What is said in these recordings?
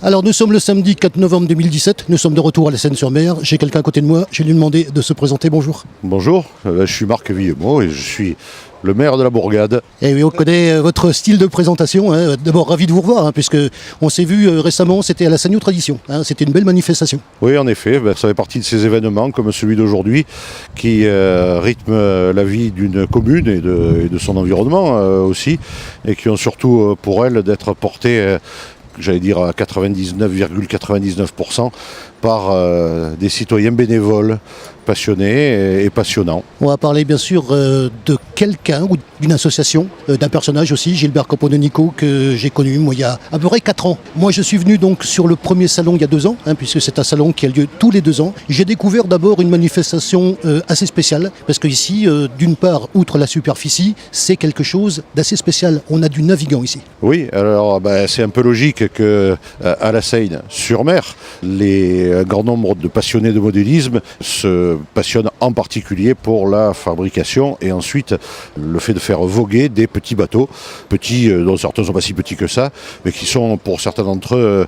Alors nous sommes le samedi 4 novembre 2017, nous sommes de retour à la Seine-sur-Mer. J'ai quelqu'un à côté de moi, je vais lui demander de se présenter. Bonjour. Bonjour, je suis Marc Villemot et je suis le maire de la Bourgade. Et oui, on connaît votre style de présentation. D'abord, ravi de vous revoir, puisque on s'est vu récemment, c'était à la Sagnou Tradition. C'était une belle manifestation. Oui, en effet, ça fait partie de ces événements comme celui d'aujourd'hui qui rythment la vie d'une commune et de son environnement aussi, et qui ont surtout pour elle d'être portés, j'allais dire à 99,99% par des citoyens bénévoles, passionnés et passionnants. On va parler bien sûr de quelqu'un ou d'une association, d'un personnage aussi, Gilbert Caponenico, que j'ai connu moi il y a à peu près 4 ans. Moi je suis venu donc sur le premier salon il y a 2 ans, puisque c'est un salon qui a lieu tous les 2 ans. J'ai découvert d'abord une manifestation assez spéciale, parce qu'ici, d'une part, outre la superficie, c'est quelque chose d'assez spécial. On a du navigant ici. Oui, alors c'est un peu logique qu'à la Seine-sur-Mer, un grand nombre de passionnés de modélisme se passionnent en particulier pour la fabrication et ensuite le fait de faire voguer des petits bateaux, petits dont certains ne sont pas si petits que ça, mais qui sont pour certains d'entre eux,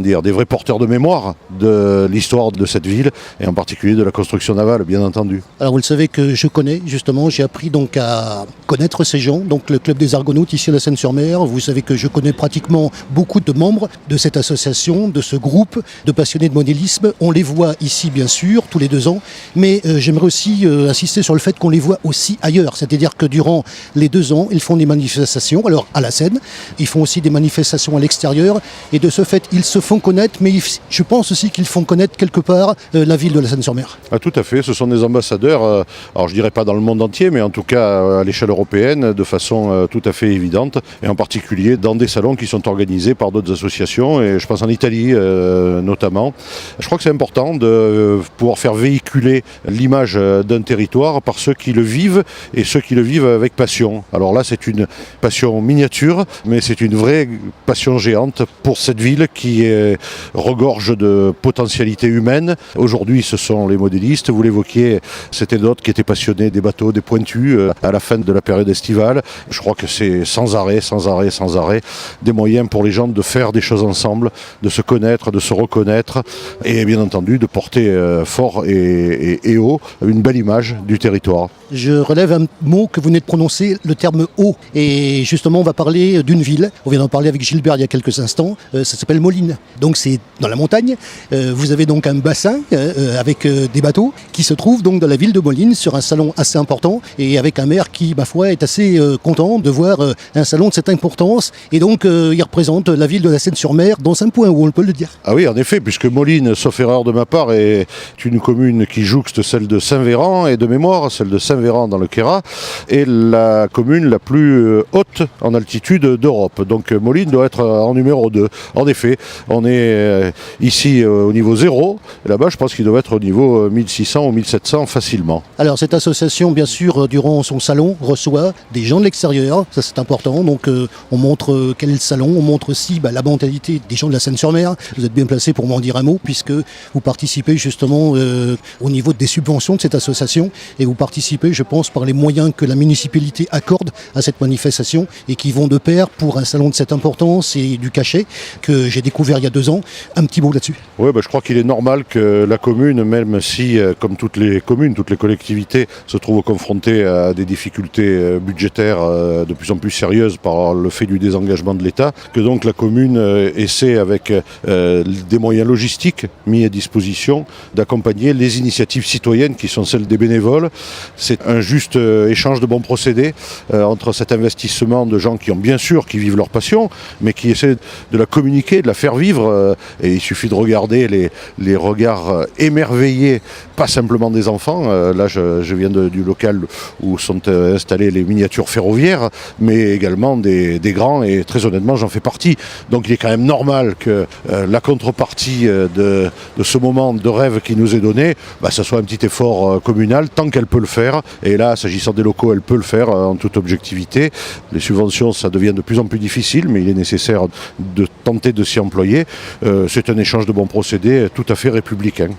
des vrais porteurs de mémoire de l'histoire de cette ville et en particulier de la construction navale, bien entendu. Alors vous le savez que je connais justement, j'ai appris donc à connaître ces gens, donc le Club des Argonautes ici à la Seine-sur-Mer. Vous savez que je connais pratiquement beaucoup de membres de cette association, de ce groupe de passionnés de modélisme. On les voit ici bien sûr, tous les 2 ans, mais j'aimerais aussi insister sur le fait qu'on les voit aussi ailleurs, c'est-à-dire que durant les 2 ans, ils font des manifestations, alors à la Seine, ils font aussi des manifestations à l'extérieur, et de ce fait, ils se font connaître, mais je pense aussi qu'ils font connaître quelque part la ville de la Seine-sur-Mer. Ah, tout à fait, ce sont des ambassadeurs, alors je dirais pas dans le monde entier, mais en tout cas à l'échelle européenne, de façon tout à fait évidente, et en particulier dans des salons qui sont organisés par d'autres associations, et je pense en Italie notamment. Je crois que c'est important de pouvoir faire véhiculer l'image d'un territoire par ceux qui le vivent et ceux qui le vivent avec passion. Alors là, c'est une passion miniature, mais c'est une vraie passion géante pour cette ville qui regorge de potentialités humaines. Aujourd'hui, ce sont les modélistes, vous l'évoquiez, c'était d'autres qui étaient passionnés des bateaux, des pointus à la fin de la période estivale. Je crois que c'est sans arrêt des moyens pour les gens de faire des choses ensemble, de se connaître, de se reconnaître et bien entendu de porter fort et haut une belle image du territoire. Je relève un mot que vous venez de prononcer, le terme haut. Et justement, on va parler d'une ville. On vient d'en parler avec Gilbert il y a quelques instants. Ça s'appelle Moline. Donc c'est dans la montagne. Vous avez donc un bassin avec des bateaux qui se trouvent donc dans la ville de Moline sur un salon assez important et avec un maire qui, ma foi, est assez content de voir un salon de cette importance. Et donc, il représente la ville de la Seine-sur-Mer dans un point où on peut le dire. Ah oui, en effet, puisque Moline, sauf erreur de ma part, est une commune qui jouxte celle de Saint-Véran et de mémoire, celle de Saint-Véran dans le Queyras, est la commune la plus haute en altitude d'Europe. Donc Moline doit être en numéro 2. En effet, on est ici au niveau 0, et là-bas je pense qu'il doit être au niveau 1600 ou 1700 facilement. Alors cette association, bien sûr, durant son salon, reçoit des gens de l'extérieur, ça c'est important, donc on montre quel est le salon, on montre aussi la mentalité des gens de la Seine-sur-Mer. Vous êtes bien placé pour m'en dire un mot, puisque vous participez justement au niveau des subventions de cette association, et vous participez, je pense, par les moyens que la municipalité accorde à cette manifestation et qui vont de pair pour un salon de cette importance et du cachet que j'ai découvert il y a 2 ans. Un petit mot là-dessus. Oui, je crois qu'il est normal que la commune, même si, comme toutes les communes, toutes les collectivités se trouvent confrontées à des difficultés budgétaires de plus en plus sérieuses par le fait du désengagement de l'État, que donc la commune essaie avec des moyens logistiques mis à disposition d'accompagner les initiatives citoyennes qui sont celles des bénévoles. C'est un juste échange de bons procédés entre cet investissement de gens qui vivent leur passion, mais qui essaient de la communiquer, de la faire vivre. Et il suffit de regarder les regards émerveillés, pas simplement des enfants. Là, je viens du local où sont installées les miniatures ferroviaires, mais également des grands, et très honnêtement, j'en fais partie. Donc il est quand même normal que la contrepartie de ce moment de rêve qui nous est donné, ça soit un petit effort communal, tant qu'elle peut le faire. Et là, s'agissant des locaux, elle peut le faire en toute objectivité. Les subventions, ça devient de plus en plus difficile, mais il est nécessaire de tenter de s'y employer. C'est un échange de bons procédés tout à fait républicain.